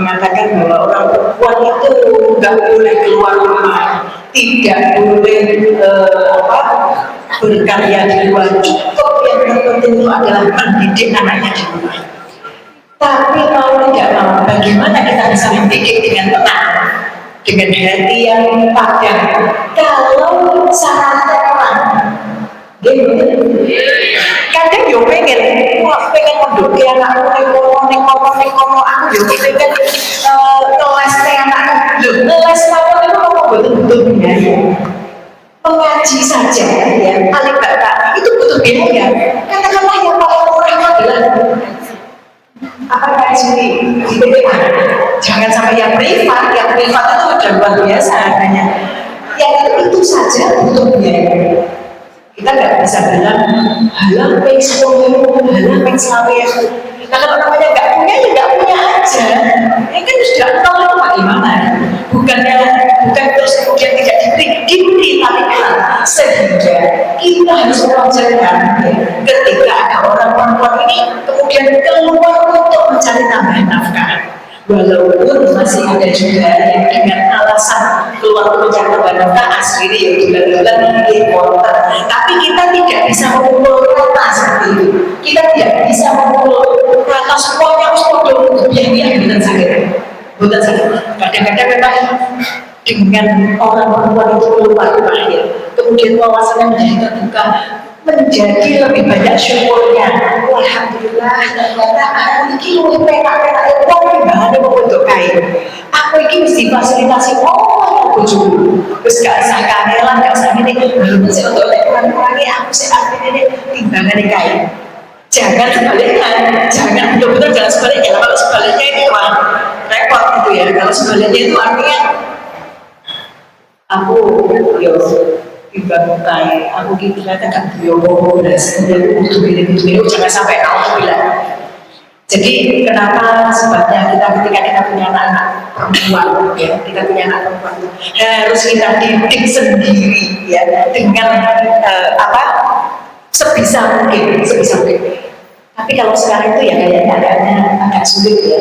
mengatakan bahwa orang perempuan itu nggak boleh keluar rumah, tidak boleh berkarya di luar, cukup yang terpenting itu adalah mendidik anaknya di rumah. Tapi mau tidak mau, bagaimana kita bisa mendidik dengan tenang, dengan hati yang padam, kalau syaratnya terang? Kadang yo pengen menduduki anakku neng kono aku yo pengen ngeles anakku, ngeles mawon itu mau betul-betul biaya. Mengaji saja ya, paling bapak itu butuh biaya. Katakanlah yang paling murah adalah apa kaji jangan sampai yang privat itu udah luar biasa harganya. Yang itu saja butuh biaya. Kita nggak bisa bilang halang peng 10.000, halang peng 20.000. Nah kalau namanya nggak punya ya nggak punya aja. Ini kan sudah tahu itu bagaimana. Bukan terus kemudian tidak diberi tapi kan sehingga kita harus mengajarkan ketika ada orang perempuan ini kemudian keluar untuk mencari tambahan nafkah. Walaupun masih ada juga yang dengan alasan keluar mencari tambahan nafkah asli ya bulan-bulan ini kotor. Tapi kita tidak bisa memukul rata seperti itu. Kita tidak bisa memukul rata semuanya untuk biaya bukan sakit. Bukan sakit. Kadang-kadang memang dengan orang perempuan itu keluar rumahnya, kemudian wawasannya menjadi terbuka, menjadi lebih banyak syukurnya. Alhamdulillah, ternyata aku ini lebih penak-penak uang timbangannya membentuk kain. Aku ini mesti fasilitasi yang bojoku. Terus gak usah kanelan, gak usah ini. Belum sih untuk kurangi aku sih ini timbangannya kain. Jangan sebaliknya, jangan betul-betul jangan sebaliknya. Kalau sebaliknya itu repot gitu ya. Kalau sebaliknya itu artinya aku timbang kain, aku ternyata kan biomo dan sebenarnya butuh ini jangan sampai aku bilang. Jadi kenapa sebabnya ketika kita punya anak perempuan ya, kita punya anak perempuan harus kita didik sendiri ya dengan sebisa mungkin. Tapi kalau sekarang itu ya kayaknya agak sulit ya,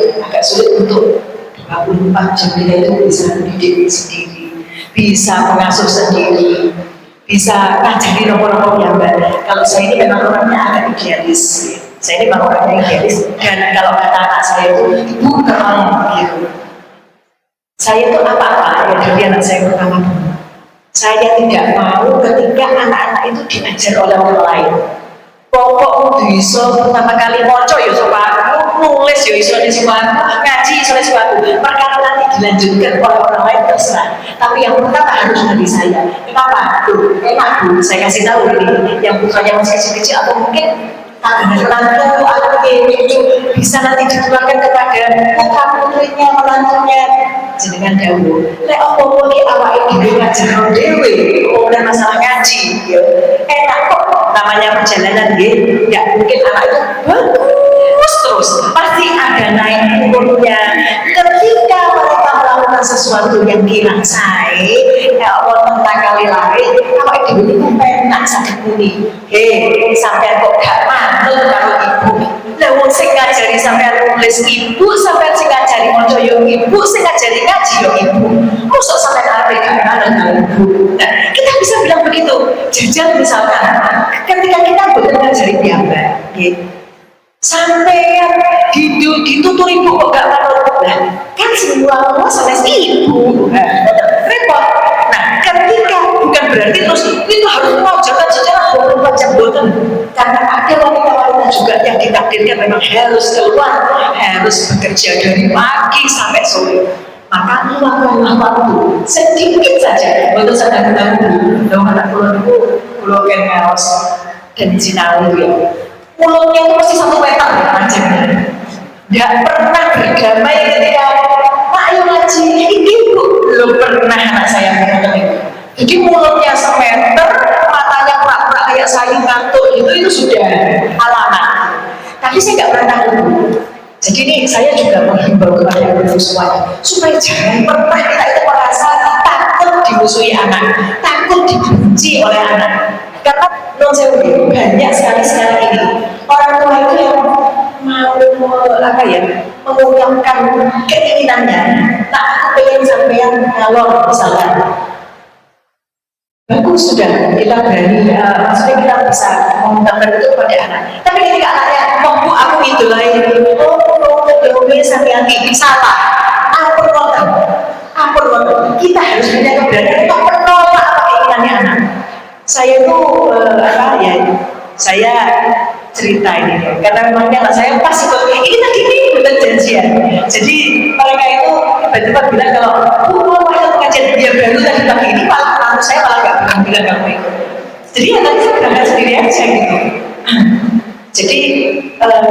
untuk 24 jam kita itu bisa mendidik sendiri, bisa mengasuh sendiri, bisa ngajari nomor-nomor yang baik. Kalau saya ini memang orangnya agak idealis. Saya ini memang orangnya idealis. Dan kalau kata anak saya itu, ibu terang gitu. Saya itu apa-apa ya dari anak saya pertama dulu. Saya tidak mau ketika anak-anak itu diajar oleh orang lain. Pokok bisa pertama kali moco ya sama aku, nulis ya iso sama aku, ngaji iso sama aku. Perkara nanti dilanjutkan oleh orang lain terserah. Tapi yang pertama harus dari saya. Kenapa? Tuh, enak bu, saya kasih tahu ini. Yang putranya masih kecil-kecil atau mungkin menantu atau itu bisa nanti ditularkan kepada putra putrinya, menantunya. Jenengan dahulu. Lek apa iki awake dhewe ngajar dhewe, kemudian masalah ngaji, ya. Enak kok namanya perjalanan nggih. Enggak mungkin anak itu bagus terus. Pasti ada naik turunnya. Ketika mereka melakukan sesuatu yang kira saya, wonten kali lain, awake dhewe itu penak saged muni. Sampeyan kok gak mantul karo ibu. Lah wong sing ngajari sampeyan nulis ibu, sampeyan sing ngajari maca yo ibu, sing ngajari ngaji yo ibu. Mosok sampeyan arep gak mantul karo ibu. Nah, kita bisa bilang begitu. Jujur misalkan ketika kita boten ngajari piyambak, nggih. Sampeyan ditutur ibu kok gak mantul. Lah, kan semua sanes ibu. Repot. Nah, ketika bukan berarti terus itu harus mewajibkan secara 24 jam boten. Karena ada wanita-wanita juga yang ditakdirkan memang harus keluar, harus bekerja dari pagi sampai sore. Maka luangkanlah waktu sedikit saja. Betul saja kita dulu. Dong anak pulau ngaos dan Cinawi ya. Mulutnya itu pasti 1 meter panjangnya. Tidak pernah berdamai ketika Pak ayo ngaji. Ini belum pernah anak saya mengatakan. Jadi mulutnya 1 meter, matanya prak-prak kayak sayur kantuk itu sudah alamat. Tapi saya nggak pernah tahu. Jadi ini saya juga menghimbau kepada ibu semuanya supaya jangan pernah kita itu merasa takut dimusuhi anak, takut dibenci oleh anak. Karena menurut saya banyak sekali sekarang ini orang tua itu yang mau mengungkapkan keinginannya. Nah, aku pengen sampean ngalor misalnya. Bagus sudah, kita berani, maksudnya kita bisa mengungkapkan itu kepada anak. Tapi ketika anaknya, oh bu aku itu lain, oh sampai nanti salah, ampun, kita harus punya keberanian untuk menolak keinginannya anak. Saya tuh saya cerita ini karena memangnya anak saya pas ikut ini tadi nih bukan janjian. Jadi mereka itu tiba-tiba bilang kalau waktu pengajian dia baru tadi pagi ini malah lalu saya malah nggak bilang kamu ikut. Jadi ya tadi saya berangkat sendiri aja gitu. Jadi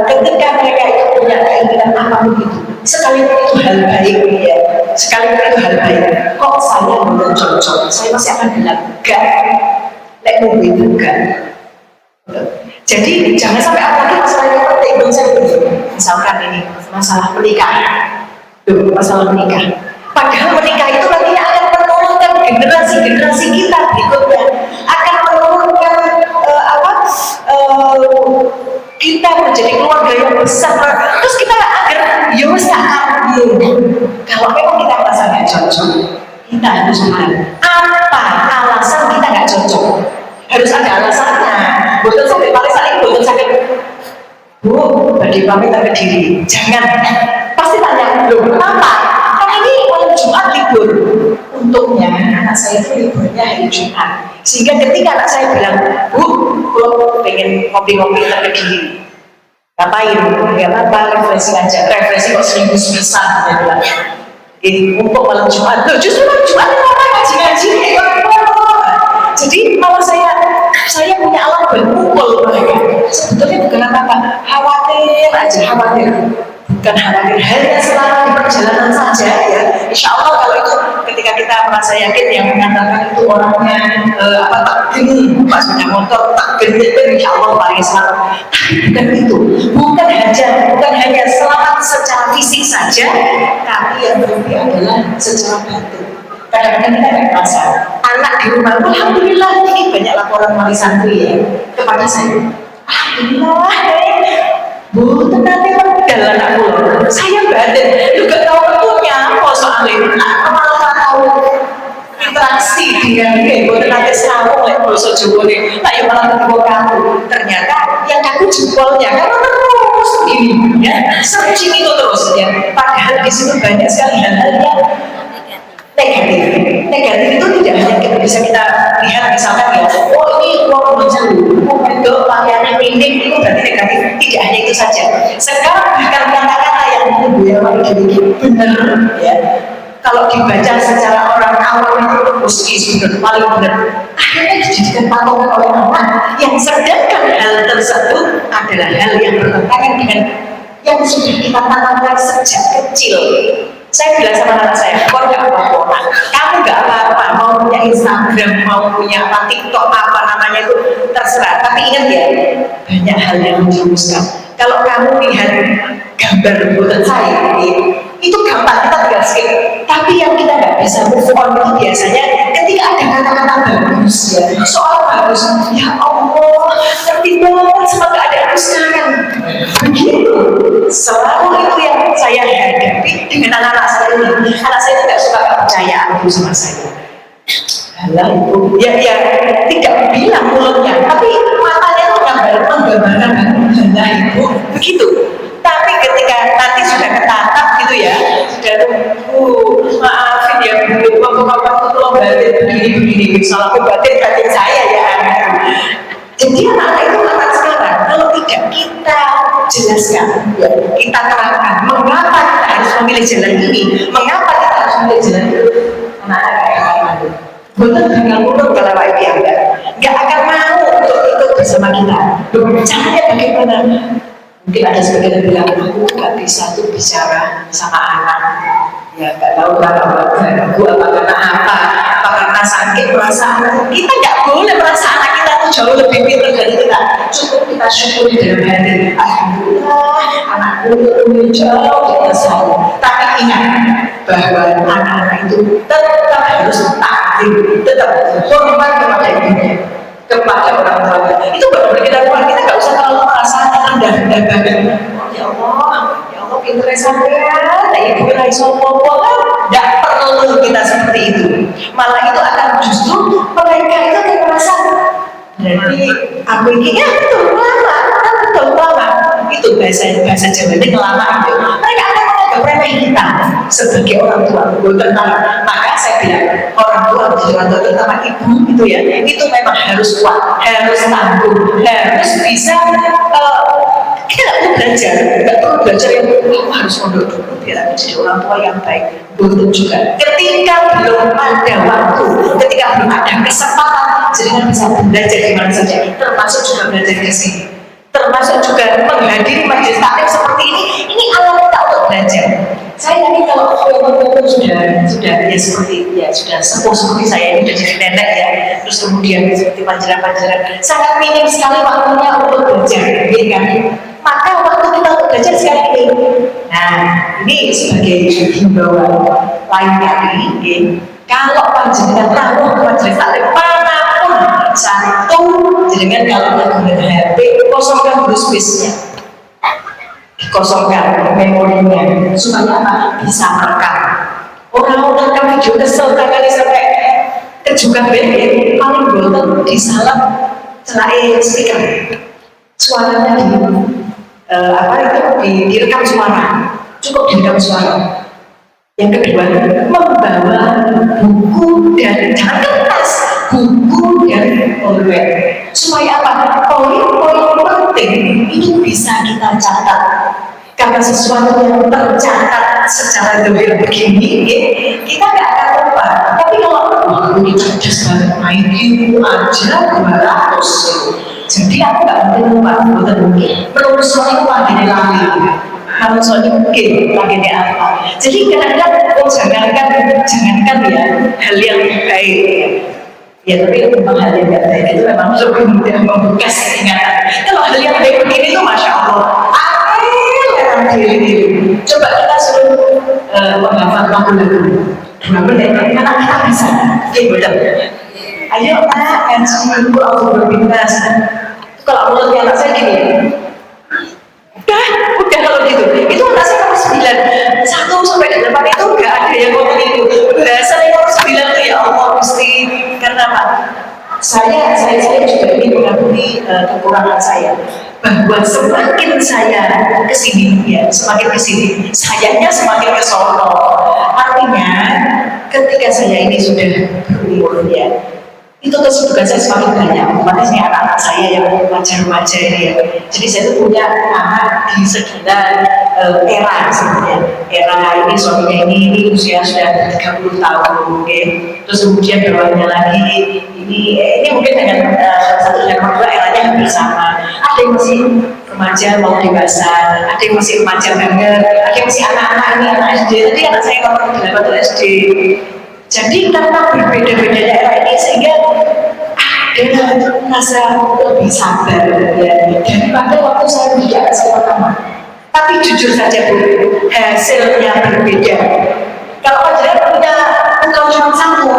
ketika mereka itu punya keinginan apapun itu, sekalipun itu hal baik ya, sekalipun itu hal baik, kok saya belum cocok, saya masih akan bilang enggak, lek mau itu enggak. Jadi jangan sampai apalagi masalah yang penting, misalkan ini masalah menikah, masalah menikah. Padahal menikah itu nantinya akan menurunkan generasi kita berikutnya, akan menurunkan kita menjadi keluarga yang besar. Terus kita agar kalau memang kita merasa nggak cocok, kita harus apa alasan kita nggak cocok? Harus ada alasannya. Betul sakit paling saling betul sakit. Bu, bagi pamit ke diri. Jangan. Pasti tanya, loh kenapa? Kan ini malam Jumat libur. Untungnya anak saya itu liburnya hari Jumat. Sehingga ketika anak saya bilang, Bu, kalau pengen ngopi-ngopi ke diri. Ngapain? Gak apa-apa, refreshing aja. Refreshing kok seminggu semisal, saya bilang. Ini untuk malam Jumat. Loh, justru malam Jumat itu orang ngaji-ngaji. Jadi malah saya punya alat berpukul mereka. Sebetulnya bukan apa-apa, khawatir aja, khawatir. Bukan khawatir, hanya selama di perjalanan saja ya. Insya Allah kalau itu ketika kita merasa yakin yang mengatakan itu orangnya takgen, pak sepeda motor takgen itu insya Allah paling selamat. Tapi bukan itu, bukan hanya selamat secara fisik saja, tapi yang terlebih adalah secara batin. Kadang-kadang kita nggak merasa anak di rumah, alhamdulillah ini banyak laporan wali santri ya kepada saya. Alhamdulillah, Bu, tenangnya modal anakku. Saya badan juga tahu betulnya, kok soalnya malah tahu interaksi dengan Bu, tenangnya selalu oleh bosok Jawa nih. Nah, yang malah ketemu kamu, ternyata yang kaku jempolnya karena terus begini ya, searching itu terus ya. Padahal di situ banyak sekali hal-hal yang negatif itu tidak hanya kita bisa kita lihat misalkan ya, oh ini uang menjeru, itu pakaiannya minim itu berarti negatif. Tidak hanya itu saja. Sekarang bahkan kata-kata yang Bu Hermawi bikin benar ya. Kalau dibaca secara orang awam itu mesti sudah paling benar. Akhirnya dijadikan patokan oleh anak yang sedangkan hal tersebut adalah hal yang bertentangan dengan yang sudah kita tanamkan sejak kecil. Saya bilang sama anak saya, kau nggak apa-apa, kamu nggak apa-apa, mau punya Instagram, mau punya TikTok, apa namanya itu terserah. Tapi ingat ya, banyak hal yang menjerumuskan. Kalau kamu lihat gambar buatan saya, itu gampang kita tinggal skip. Tapi yang kita nggak bisa move on itu biasanya ketika ada kata-kata bagus ya, soal bagus, ya Allah, ngerti banget sama keadaanku sekarang. Begitu, selalu itu yang saya hadapi dengan anak-anak saya ini. Anak saya tidak suka kepercayaan itu sama saya. Halah ibu, ya tidak bilang mulutnya, tapi matanya itu menggambarkan halah ibu, begitu. Tapi ketika nanti sudah ketatap gitu ya, sudah maafin ya Bu, waktu itu lo batin begini, salahku batin saya ya. Jadi anak itu anak sekarang, kalau tidak kita jelaskan, ya, kita terangkan mengapa kita harus memilih jalan ini, mengapa kita harus memilih jalan itu, anak-anak kayak itu betul dengan mulut kalau dia nggak akan mau untuk ikut bersama kita. Caranya bagaimana? Mungkin ada sebagian yang bilang, aku nggak bisa tuh bicara sama anak, ya nggak tahu apa karena apa karena sakit perasaan. Kita nggak boleh merasa anak kita tuh jauh lebih pintar dari kita. Cukup kita syukuri dalam hati, alhamdulillah anakku lebih jauh dari saya. Tapi ingat bahwa anak-anak itu tetap harus takdir, tetap hormat kepada ibunya, kepada orang tuanya. Itu benar-benar kita nggak usah terlalu merasa rendah banget. Ya Allah pinternya sampean, nah ibu rai sopo kan, tidak perlu kita seperti itu. Malah itu akan justru mereka itu akan merasa, berarti aku ini ya betul lama, betul lama. Itu bahasa Jawa ini lama itu. Mereka akan menganggap remeh kita sebagai orang tua. Maka saya bilang orang tua menjadi orang tua terutama ibu itu ya, itu memang harus kuat, harus tangguh, harus bisa kita nggak perlu belajar yang aku harus mondok dulu biar menjadi orang tua yang baik. Betul juga. Ketika belum ada waktu, ketika belum ada kesempatan, jadi bisa belajar di mana saja, termasuk juga belajar di sini. Termasuk juga menghadiri majelis taklim seperti ini alat kita untuk belajar. Saya yakin kalau sudah ya seperti ya sudah sepuh seperti saya ini sudah jadi nenek ya, terus kemudian seperti panjenengan sangat minim sekali waktunya untuk belajar, ya kan? Maka waktu kita untuk belajar sekarang ini. Nah, ini sebagai himbauan lain kali, ya. Kalau panjenengan tahu majelis taklim manapun satu, jenengan kalau menggunakan HP kosongkan dulu space-nya, kosongkan memorinya supaya apa? Bisa merekam. Orang-orang kan video kesel kali sampai kejukan bebek paling boten disalap celai speaker, suaranya direkam suara, cukup direkam suara. Yang kedua, membawa buku dan jangan kertas, buku dan polpen, supaya apa? Poin-poin penting itu bisa kita catat. Karena sesuatu yang tercatat secara detail begini, kita nggak akan lupa. Tapi kalau ini cerdas banget, IQ aja 200, jadi aku nggak mungkin lupa, betul mungkin. Menurut soal itu lagi lali. Kalau soalnya mungkin lagi apa. Jadi kadang-kadang jangankan ya hal yang baik ya, tapi memang hal yang baik itu memang lebih mudah membuka ingatan. Kalau hal yang baik begini tuh masya Allah, diri. Coba kita suruh menghafal lagu-lagu 2 menit, karena kita bisa. Betul. Ayo ngaji Al berbintas. Kalau mulutnya anak saya gini, udah kalau gitu. Itu anak saya nomor 9, 1 sampai 8 itu nggak ada yang ngomong itu. Bahasa nomor 9 itu ya Allah mesti karena apa? Saya juga ingin mengakui kekurangan saya, bahwa semakin saya kesini ya, semakin kesini sayanya semakin kesono. Artinya ketika saya ini sudah berumur ya, itu kesibukan saya semakin banyak. Makanya anak-anak saya yang remaja ini ya, jadi saya itu punya anak di sekitar era sebenarnya. Era ini suaminya ini usia sudah 30 tahun, terus kemudian bawahnya lagi ini mungkin dengan satu dan nomor 2 eranya hampir sama. Ada yang masih remaja mau dewasa, ada yang masih remaja banget, ada yang masih anak-anak ini anak SD. Tadi anak saya nomor 8 SD. Jadi karena berbeda-bedanya era ini sehingga ada rasa lebih sabar ya daripada waktu saya tidak saya pertama. Tapi jujur saja Bu, hasilnya berbeda. Kalau Panjenengan punya bukan cuma satu,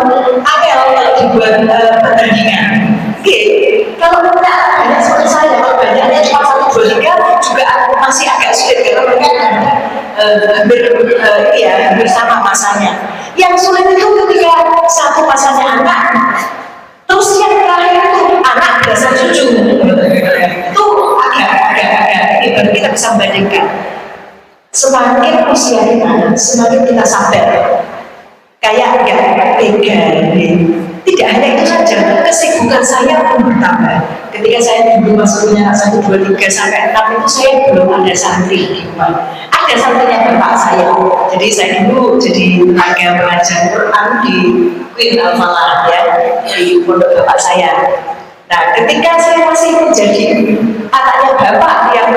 angel kalau dibuat perbandingan. Oke, kalau punya banyak seperti saya, kalau banyaknya cuma 1, 2, 3 juga masih agak sulit karena mereka hampir sama masanya. Yang sulit itu ketika satu masanya anak, terus yang terakhir itu anak berasa cucu. Itu agak baru kita bisa membandingkan. Semakin usia kita, semakin kita sabar. Kayak agak tega. Tidak hanya itu saja, kesibukan saya pun bertambah. Ketika saya dulu masuk punya 1, 2, 3 sampai 6 itu saya belum ada santri di rumah. Ada santrinya bapak saya. Jadi saya dulu jadi tenaga pengajar Quran di Queen Al-Falah ya, di pondok bapak saya. Nah, ketika saya masih menjadi anaknya bapak yang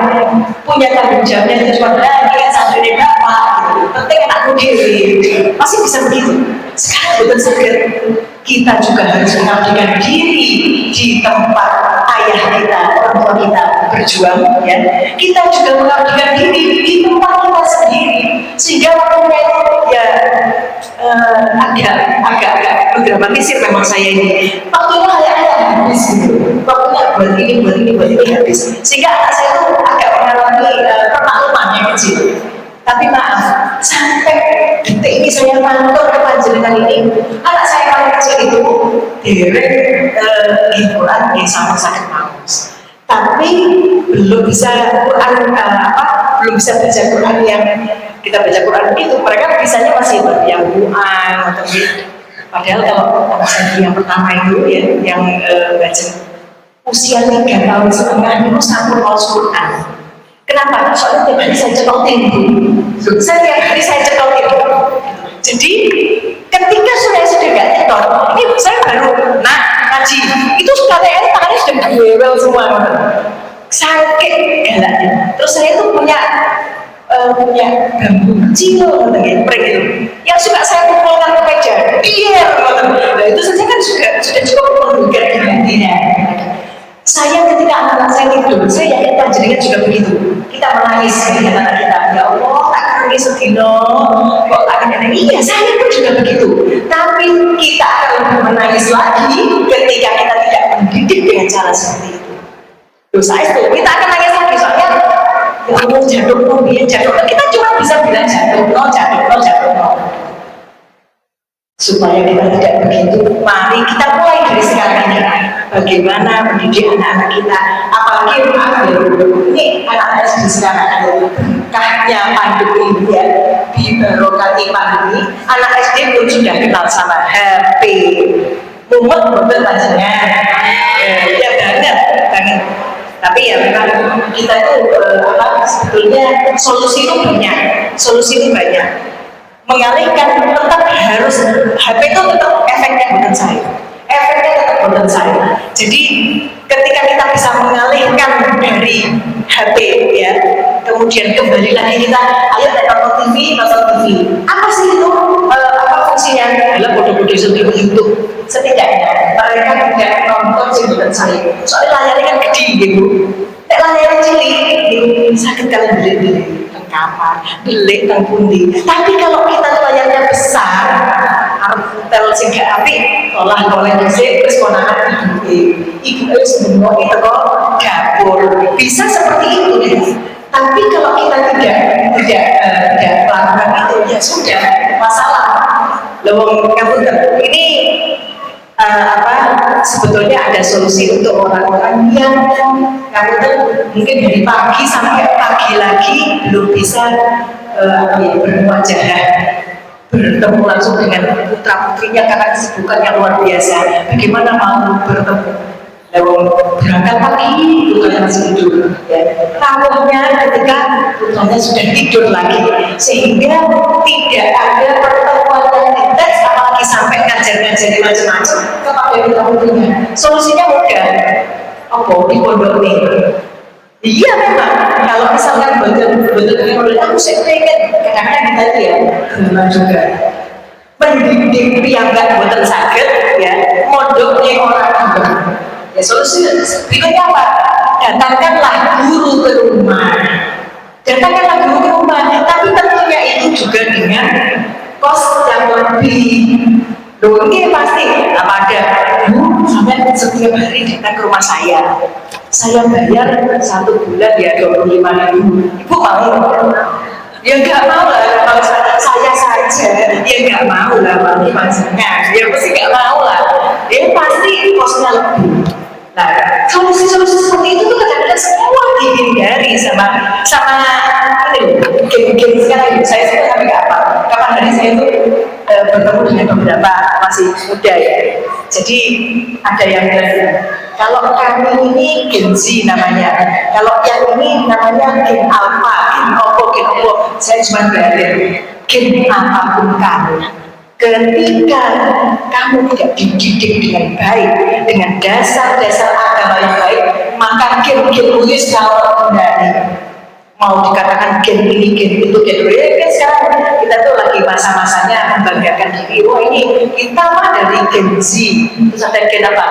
punya tanggung jawabnya itu cuma ini kan santri bapak, gitu. Penting anakku diri, masih bisa begitu. Sekarang betul sakit. Kita juga harus mengabdikan diri di tempat ayah kita, orang tua kita berjuang ya. Kita juga mengabdikan diri di tempat kita sendiri sehingga waktunya itu ya agak dramatisir memang saya ini. Waktunya kayak habis gitu. Waktunya buat ini habis. Sehingga anak saya itu agak mengalami pemakluman yang kecil. Tapi maaf, sampai detik ini saya pantau ke panjenengan ini, anak saya paling kecil itu derek Quran sama sakit maus. Tapi belum bisa Quran belum bisa baca Quran yang kita baca Quran itu, mereka bisanya masih yang Quran atau gitu. Padahal kalau anak saya yang pertama itu ya, yang baca usia 3 tahun setengah itu sambung mau Quran. Kenapa? Soalnya tiap hari saya cetotin Bu. Saya tiap hari saya cetotin. Jadi ketika sudah gak cetot, ini saya baru ngaji, itu katanya tangannya sudah gewel semua. Sakit galaknya. Terus saya tuh punya bambu kecil gitu, yang suka saya kumpulkan ke meja. Iya, nah itu saja kan sudah cukup menggugah hatinya. Saya ketika anak saya tidur, saya yakin panjenengan juga begitu. Kita menangis dengan anak kita, ya Allah, tak kena sedino, kok tak kena. Iya, saya pun juga begitu. Tapi kita akan lebih menangis lagi ketika kita tidak mendidik dengan cara seperti itu. Dosa itu, kita akan nangis lagi soalnya ya Allah jatuh kita cuma bisa bilang jatuh. Supaya kita tidak begitu, mari kita mulai dari sekarang ini. Bagaimana mendidik anak-anak kita, apalagi ini anak-anak SD sekarang ada berkahnya pandemi ya, di barokati pandemi, anak SD pun sudah kenal sama HP, mumet betul panjenengan, ya banget. Tapi ya memang kita itu sebetulnya solusi itu banyak. Mengalihkan tetap harus HP itu tetap efeknya bukan saya. Jadi ketika kita bisa mengalihkan dari HP ya, kemudian kembali lagi kita ayo nonton TV. Apa sih itu? Apa fungsinya? Adalah bodoh-bodoh sendiri YouTube. Setidaknya mereka tidak nonton bukan saya. Soalnya layarnya kan gede gitu. Layarnya cilik gitu. Sakit kalian beli kamar, belik dan pundi. Tapi kalau kita layarnya besar, artel sehingga api, oleh musik, terus konangan ibu semua itu kok dapur bisa seperti itu ya. Tapi kalau kita tidak melakukan itu ya sudah masalah. Lewong kamu ini sebetulnya ada solusi untuk orang-orang yang mungkin dari pagi sampai pagi lagi belum bisa bermuajahah, bertemu langsung dengan putra putrinya karena kesibukan yang luar biasa. Bagaimana mau bertemu? Berangkat pagi putranya masih tidur ya. Rawuhnya ketika putranya sudah tidur lagi, sehingga tidak ada pertemuan yang intens, apalagi sampai ngajar-ngajarin macam-macam kepada putra putrinya. Solusinya mudah, di pondok nih. Iya memang, kalau misalkan betul-betul aku sih pengen, kadang-kadang kita itu ya memang juga mendidik piyambak buatan sakit ya, mondoknya orang ya. Solusi berikutnya apa? Datangkanlah guru ke rumah, tapi tentunya itu juga dengan kos yang lebih. Loh ini pasti ada Bu, sampai setiap hari datang ke rumah saya bayar 1 bulan ya 25.000. Ibu mau? Ya nggak mau lah, kalau saya saja ya nggak mau lah, Pak Masnya ya pasti nggak mau lah, ya pasti kosnya lebih. Nah, solusi-solusi seperti itu tuh kadang-kadang semua dihindari sama ini game sekarang. Saya tapi nggak apa. Kapan hari saya itu bertemu dengan beberapa masih muda ya. Jadi ada yang bilang, kalau kami ini Gen Z namanya, kalau yang ini namanya Gen Alpha, Gen Oppo. Saya cuma berada Gen apapun kamu. Ketika kamu tidak dididik dengan baik, dengan dasar-dasar agama yang baik, maka gen-gen Uis kalau kembali mau dikatakan gen ini, gen itu, gen itu. Kan sekarang kita tuh lagi masa-masanya membanggakan diri. Wah ini kita mah dari Gen Z. Terus ada gen apa?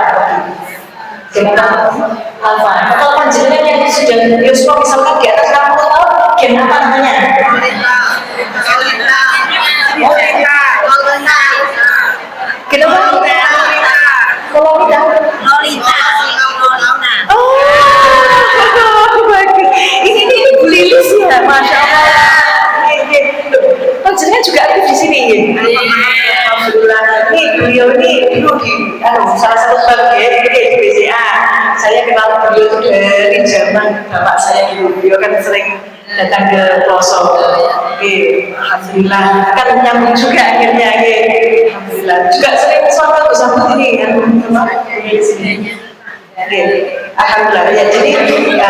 Gen apa? Alpha. Kalau panjenengan yang sudah Yosua misalkan di atas 60 tahun, gen apa namanya? Kenapa? Lolita. Oh, bagus. Ini Bu Lilis ya, Masya Allah. memang bapak saya dulu, beliau kan sering datang ke pelosok. Alhamdulillah kan nyambung juga akhirnya. Alhamdulillah juga sering suatu sambut ini kan di sini. Alhamdulillah ya, jadi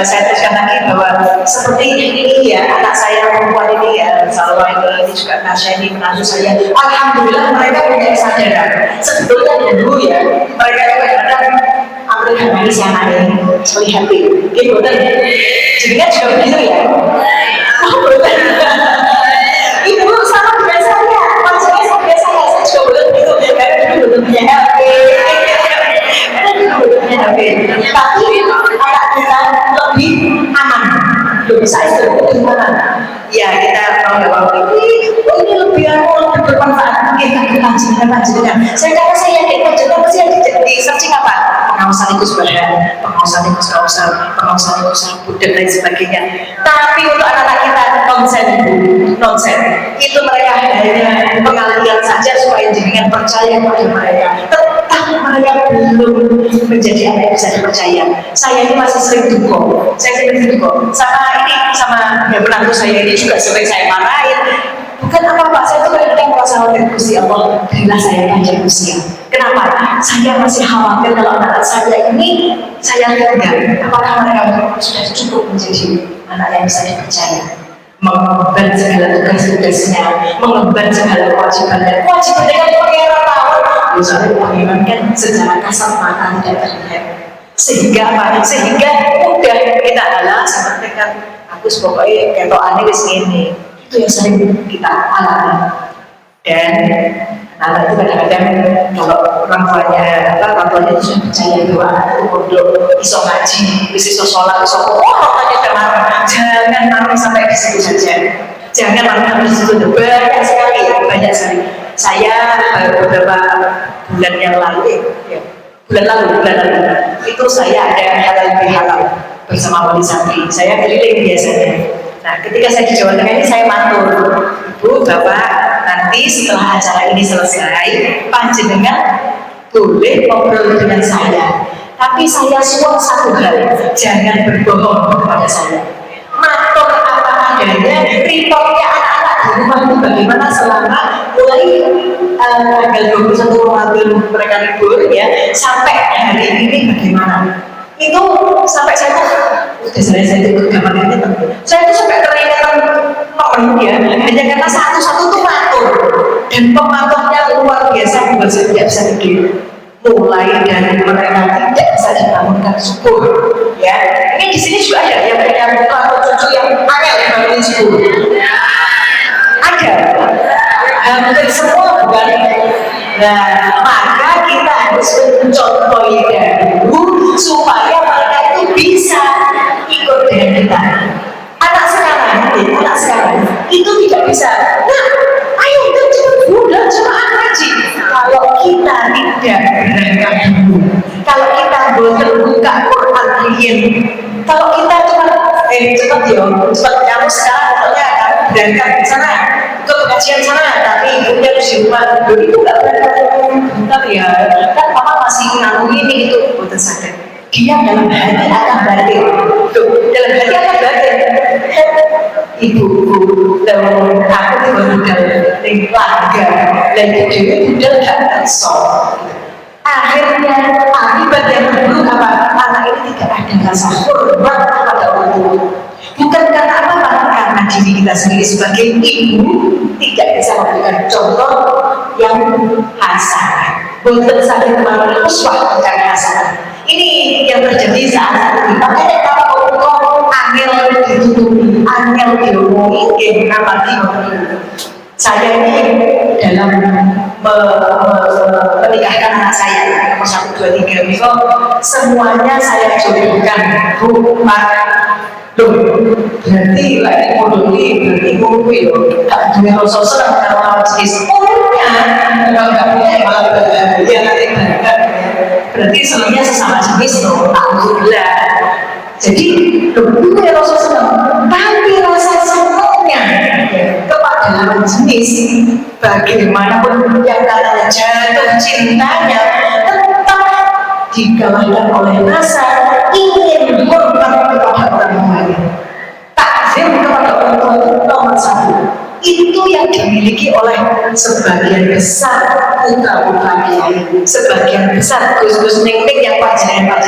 saya teruskan lagi bahwa seperti ini ya, anak saya perempuan ini ya, Salwa ini juga Nasya ini menantu saya. Alhamdulillah mereka punya kesadaran. Sebetulnya dulu ya, mereka itu kadang-kadang ambil harmonis yang ada seperti happy. Gitu kan? Jadi kan juga begitu ya. Oh betul. Ibu sama dengan saya, wajahnya sama dengan saya juga betul begitu. Karena dulu bentuknya happy. Tapi anak kita lebih aman, lebih saya lebih aman. Ya kita mau nggak mau ini lebih bermanfaat. Kita panjangkan. Saya kata saya yakin panjangkan pasti di searching apa? Pengawasan itu sebenarnya, pengawasan itu kausal, pengawasan itu sabut dan lain sebagainya. Tapi untuk anak-anak kita nonsen. Itu mereka hanya pengalian saja supaya jenengan percaya kepada mereka. Tetap mereka belum menjadi anak yang bisa dipercaya. Saya ini masih sering dukung. Sama menantu saya ini juga sering saya marahin. Bukan apa-apa, saya tuh kadang merasa khawatir Gusti Allah, berilah saya panjang usia. Kenapa? Saya masih khawatir kalau anak saya ini saya tinggal. Apakah mereka sudah cukup menjadi anak yang bisa dipercaya? Mengemban segala tugas-tugasnya, mengemban segala kewajibannya. Kewajibannya kan pengeran tahun. Misalnya pengeran kan secara kasat mata tidak terlihat. Sehingga mudah kita adalah seperti kan aku pokoknya ketokannya di sini. Itu yang sering kita alami. Dan anak itu kadang-kadang kalau orang tuanya itu sudah percaya bahwa anak itu bodoh, iso ngaji, iso sholat, iso pokoknya marah. Jangan marah sampai di situ saja. Jangan marah di situ. Banyak sekali. Saya beberapa bulan yang lalu, bulan lalu itu saya ada halal bihalal bersama wali santri. Saya keliling biasanya. Nah, ketika saya di Jawa Tengah ini saya matur, Ibu, Bapak, nanti setelah acara ini selesai, panjenengan boleh ngobrol dengan saya. Tapi saya suwun satu hal, jangan berbohong kepada saya. Matur apa adanya, reportnya anak-anak di rumah itu bagaimana selama mulai tanggal 21 Ramadan mereka libur ya, sampai hari ini bagaimana? Itu sampai saya itu gambarnya saya itu sampai keringatan temen ya, hanya karena satu-satu tuh matur dan pematuhnya luar biasa buat setiap segi, mulai dari mereka tidak bisa dibangunkan subuh ya. Ini di sini juga ada yang punya muka cucu yang angel bangunin subuh, ada hampir semua bukan. Nah, maka kita harus mencontohi dahulu supaya mereka itu bisa ikut dengan kita. Anak sekarang itu tidak bisa. Nah, ayo kita cepat budak jemaah haji. Kalau kita tidak berangkat dulu, kalau kita belum buka Quran riyen, kalau kita cuma cepat kamu sekarang pokoknya kamu berangkat ke sana, ke pengajian sana, tapi ibunya harus di rumah. Itu nggak berangkat bentar ya, kan papa masih nanggung ini itu buatan sadar. Dia dalam hati akan batin, dalam hati akan batin. Ibu, dalam aku itu modal laga, dan dia modal gak tersol. Akhirnya akibat yang buruk apa? Anak ini tidak ada rasa hormat kepada orang. Bukan karena apa? Karena diri kita sendiri sebagai ibu tidak bisa memberikan contoh yang hasanah. Untuk saling membangun uswah dan hasanah. Ini yang terjadi saat ini. Makanya kalau ngomong angel ditutupi, angel diomongin, kenapa saya ini dalam menikahkan anak saya nomor 1, 2, 3 itu semuanya saya jodohkan. Berarti lagi moduli, berarti ngomong ya gak punya rasa senang karena jenis umumnya kalau gak punya ya malah bahagia nanti bangga. Berarti senangnya sesama jenis loh, alhamdulillah. Jadi punya rasa senang, tapi rasa senangnya kepada lawan jenis bagaimanapun yang katanya jatuh cintanya tetap dikalahkan oleh rasa ingin hormat kepada sebagian besar putra-putra kiai, sebagian besar gus-gus neng-neng yang panjenengan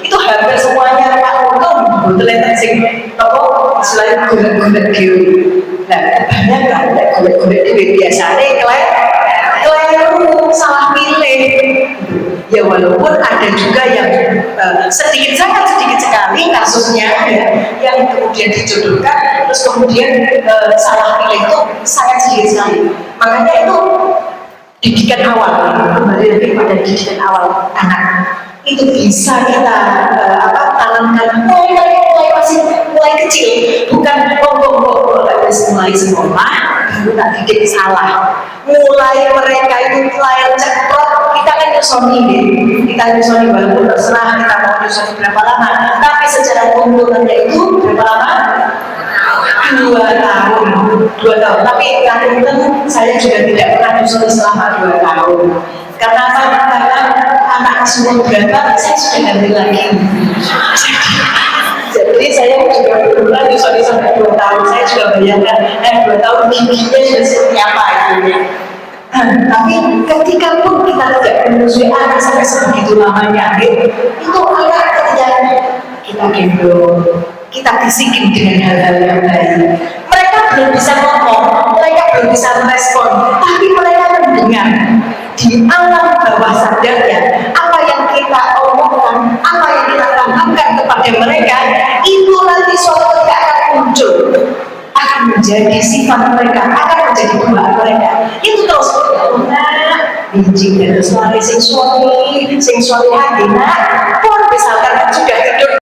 itu hampir semuanya Pak Hukum betul sing apa selain golek-golek dewi. Nah, kebanyakan golek-golek dewi biasanya keliru salah pilih. Ya walaupun ada juga yang sangat sedikit sekali kasusnya ya, yang kemudian dijodohkan terus kemudian salah pilih itu sangat sedikit sekali. Makanya itu didikan awal, kembali lebih pada didikan awal anak itu bisa kita tanamkan mulai kecil, bukan mulai sekolah baru tak didik salah. Mulai mereka itu layar cekrot, kita kan nyusoni deh, kita nyusoni walaupun terserah kita mau nyusoni berapa lama, tapi secara tuntunannya itu berapa lama? 2 tahun. Tapi kadang saya juga tidak pernah nyusoni selama 2 tahun. Karena apa? Karena anak asuhan berapa saya sudah ganti lagi. Jadi saya juga berulang nyusoni sampai 2 tahun. Saya juga bayangkan 2 tahun giginya sudah seperti apa gitu. Tapi ketika pun kita tidak menyusui anak sampai sebegitu lamanya, itu anak ketika kita gendong, kita bisikin dengan hal-hal yang baik. Mereka belum bisa ngomong, mereka belum bisa merespon, tapi mereka mendengar di alam bawah sadarnya apa yang kita omongkan, apa yang kita tanamkan kepada mereka, itu nanti suatu ketika akan muncul, akan menjadi sifat mereka, akan menjadi buah mereka. Itu terus biji dan suami sing suami hati nak pun misalkan sudah tidur